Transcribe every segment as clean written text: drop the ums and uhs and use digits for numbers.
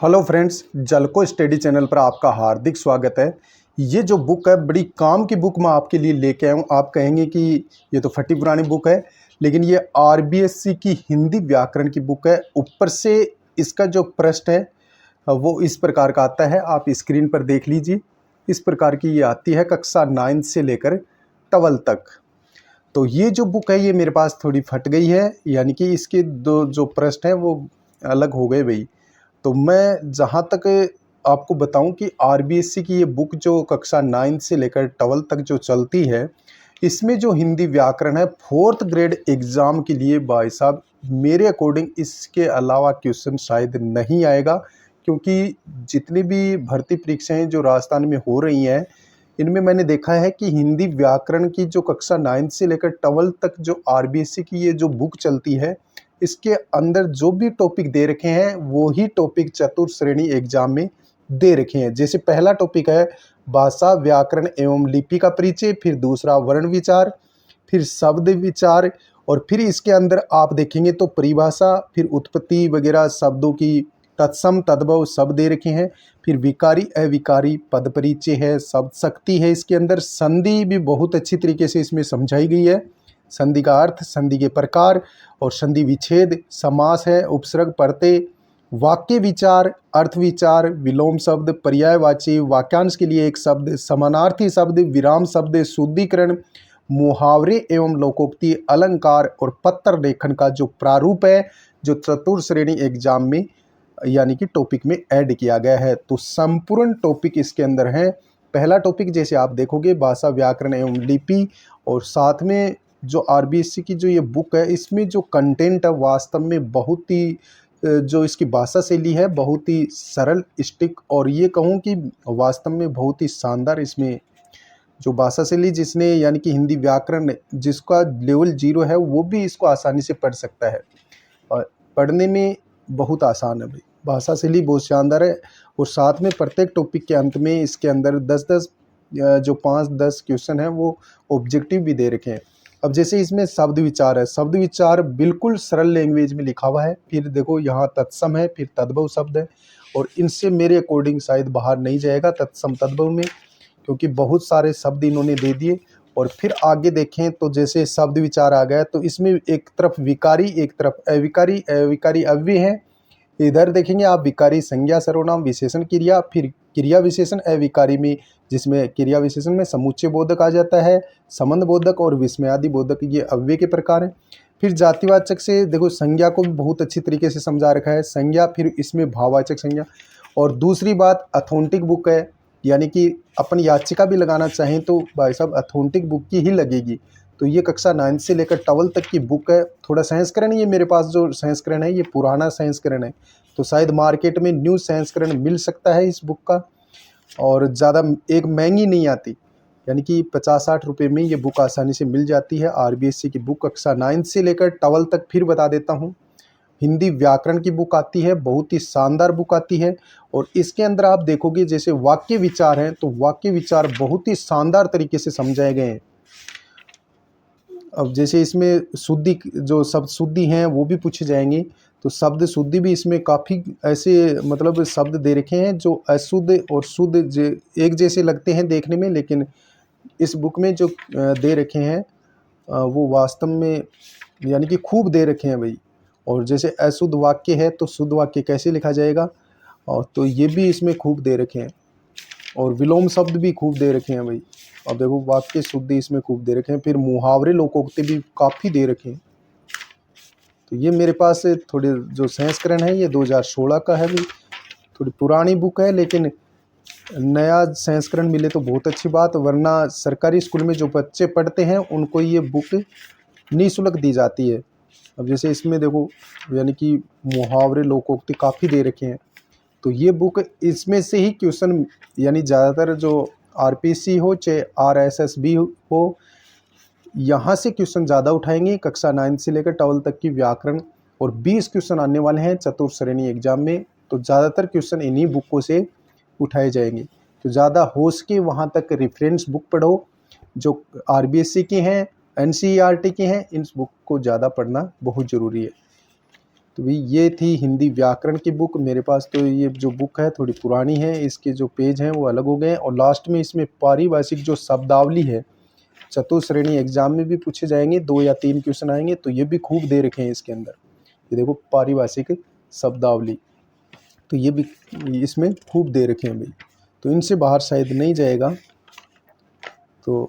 Hello friends, जलको study channel पर आपका हार्दिक स्वागत है। ये जो बुक है बड़ी काम की बुक मैं आपके लिए लेके आया हूँ। आप कहेंगे कि ये तो फटी पुरानी बुक है, लेकिन ये आरबीएससी की हिंदी व्याकरण की बुक है। ऊपर से इसका जो पृष्ठ है वो इस प्रकार का आता है, आप स्क्रीन पर देख लीजिए। इस प्रकार की ये आती है कक्षा 9 से लेकर 12 तक। तो ये जो बुक है ये मेरे पास थोड़ी फट गई है, यानी कि इसके दो जो पृष्ठ हैं वो अलग हो गए भाई। तो मैं जहाँ तक आपको बताऊं कि आरबीएससी की ये बुक जो कक्षा 9 से लेकर 12 तक जो चलती है, इसमें जो हिंदी व्याकरण है 4th ग्रेड एग्ज़ाम के लिए भाई साहब मेरे अकॉर्डिंग इसके अलावा क्वेश्चन शायद नहीं आएगा। क्योंकि जितनी भी भर्ती परीक्षाएं जो राजस्थान में हो रही हैं, इनमें मैंने देखा है कि हिंदी व्याकरण की जो कक्षा 9 से लेकर 12 तक जो आरबीएससी की ये जो बुक चलती है, इसके अंदर जो भी टॉपिक दे रखे हैं वो ही टॉपिक चतुर्थ श्रेणी एग्जाम में दे रखे हैं। जैसे पहला टॉपिक है भाषा व्याकरण एवं लिपि का परिचय, फिर दूसरा वर्ण विचार, फिर शब्द विचार, और फिर इसके अंदर आप देखेंगे तो परिभाषा, फिर उत्पत्ति वगैरह शब्दों की तत्सम तद्भव सब दे रखे हैं। फिर विकारी अविकारी पद परिचय है, शब्द शक्ति है, इसके अंदर संधि भी बहुत अच्छी तरीके से इसमें समझाई गई है। संधि का अर्थ, संधि के प्रकार और संधि विच्छेद, समास है, उपसर्ग प्रत्यय, वाक्य विचार, अर्थ विचार, विलोम शब्द, पर्यायवाची, वाक्यांश के लिए एक शब्द, समानार्थी शब्द, विराम शब्द, शुद्धिकरण, मुहावरे एवं लोकोक्ति, अलंकार और पत्र लेखन का जो प्रारूप है जो चतुर्थ श्रेणी एग्जाम में यानी कि टॉपिक में ऐड किया गया है। तो संपूर्ण टॉपिक इसके अंदर है। पहला टॉपिक जैसे आप देखोगे भाषा व्याकरण एवं लिपि, और साथ में जो आरबीएससी की जो ये बुक है इसमें जो कंटेंट है वास्तव में बहुत ही जो इसकी भाषा शैली है बहुत ही सरल स्टिक, और ये कहूँ कि वास्तव में बहुत ही शानदार इसमें जो भाषा शैली जिसने यानी कि हिंदी व्याकरण जिसका लेवल 0 है वो भी इसको आसानी से पढ़ सकता है, और पढ़ने में बहुत आसान है भाई। भाषा शैली बहुत शानदार है, और साथ में प्रत्येक टॉपिक के अंत में इसके अंदर 10-10 जो 5-10 क्वेश्चन हैं वो ऑब्जेक्टिव भी दे रखे हैं। अब जैसे इसमें शब्द विचार है, शब्द विचार बिल्कुल सरल लैंग्वेज में लिखा हुआ है। फिर देखो यहाँ तत्सम है, फिर तद्भव शब्द है, और इनसे मेरे अकॉर्डिंग शायद बाहर नहीं जाएगा तत्सम तद्भव में, क्योंकि बहुत सारे शब्द इन्होंने दे दिए। और फिर आगे देखें तो जैसे शब्द विचार आ गया तो इसमें एक तरफ विकारी एक तरफ अविकारी, अविकारी अव्यय है। इधर देखेंगे आप विकारी संज्ञा सर्वनाम विशेषण क्रिया, फिर क्रिया विशेषण अविकारी में, जिसमें क्रिया विशेषण में समुच्चय बोधक आ जाता है, संबंध बोधक और विस्मयादि बोधक, ये अव्यय के प्रकार हैं। फिर जातिवाचक से देखो संज्ञा को भी बहुत अच्छी तरीके से समझा रखा है, संज्ञा, फिर इसमें भाववाचक संज्ञा। और दूसरी बात अथेंटिक बुक है, यानी कि अपन याचिका भी लगाना चाहें तो भाई साहब अथेंटिक बुक की ही लगेगी। तो ये कक्षा 9 से लेकर 12 तक की बुक है। थोड़ा संस्करण, ये मेरे पास जो संस्करण है ये पुराना संस्करण है, तो शायद मार्केट में न्यू संस्करण मिल सकता है इस बुक का, और ज़्यादा एक महंगी नहीं आती, यानी कि 50-60 रुपये में ये बुक आसानी से मिल जाती है। आरबीएससी की बुक कक्षा 9 से लेकर 12 तक फिर बता देता हूँ। हिंदी व्याकरण की बुक आती है, बहुत ही शानदार बुक आती है, और इसके अंदर आप देखोगे जैसे वाक्य विचार हैं तो वाक्य विचार बहुत ही शानदार तरीके से समझाए गए हैं। अब जैसे इसमें शुद्धि, जो शब्द शुद्धि हैं वो भी पूछे जाएंगे, तो शब्द शुद्धि भी इसमें काफ़ी ऐसे मतलब शब्द दे रखे हैं जो अशुद्ध और शुद्ध एक जैसे लगते हैं देखने में, लेकिन इस बुक में जो दे रखे हैं वो वास्तव में यानी कि खूब दे रखे हैं भाई। और जैसे अशुद्ध वाक्य है तो शुद्ध वाक्य कैसे लिखा जाएगा, और तो ये भी इसमें खूब दे रखे हैं, और विलोम शब्द भी खूब दे रखे हैं भाई। अब देखो वाक्य शुद्धि इसमें खूब दे रखे हैं, फिर मुहावरे लोकोक्ति भी काफ़ी दे रखे हैं। तो ये मेरे पास थोड़े जो संस्करण है ये 2016 का है भाई, थोड़ी पुरानी बुक है, लेकिन नया संस्करण मिले तो बहुत अच्छी बात, वरना सरकारी स्कूल में जो बच्चे पढ़ते हैं उनको ये बुक निःशुल्क दी जाती है। अब जैसे इसमें देखो यानी कि मुहावरे लोकोक्ति काफ़ी दे रखे हैं, तो ये बुक इसमें से ही क्वेश्चन यानी ज़्यादातर जो आरपीसी हो चाहे आरएसएस भी हो, यहाँ से क्वेश्चन ज़्यादा उठाएंगे कक्षा 9 से लेकर 12 तक की व्याकरण, और 20 क्वेश्चन आने वाले हैं चतुर्थ श्रेणी एग्जाम में, तो ज़्यादातर क्वेश्चन इन्हीं बुकों से उठाए जाएंगे। तो ज़्यादा हो सके वहाँ तक रेफरेंस बुक पढ़ो जो आरबीएससी की हैं, एनसीईआरटी की हैं, इन बुक को ज़्यादा पढ़ना बहुत ज़रूरी है। तो भाई ये थी हिंदी व्याकरण की बुक मेरे पास। तो ये जो बुक है थोड़ी पुरानी है, इसके जो पेज हैं वो अलग हो गए हैं। और लास्ट में इसमें पारिभाषिक जो शब्दावली है, चतुश्रेणी एग्जाम में भी पूछे जाएंगे, 2 या 3 क्वेश्चन आएंगे, तो ये भी खूब दे रखे हैं इसके अंदर। ये देखो पारिभाषिक शब्दावली, तो ये भी इसमें खूब दे रखे हैं भाई। तो इनसे बाहर शायद नहीं जाएगा। तो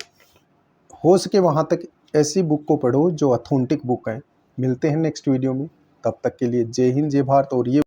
हो सके वहाँ तक ऐसी बुक को पढ़ो जो ऑथेंटिक बुक है। मिलते हैं नेक्स्ट वीडियो में, तब तक के लिए जय हिंद जय भारत। और ये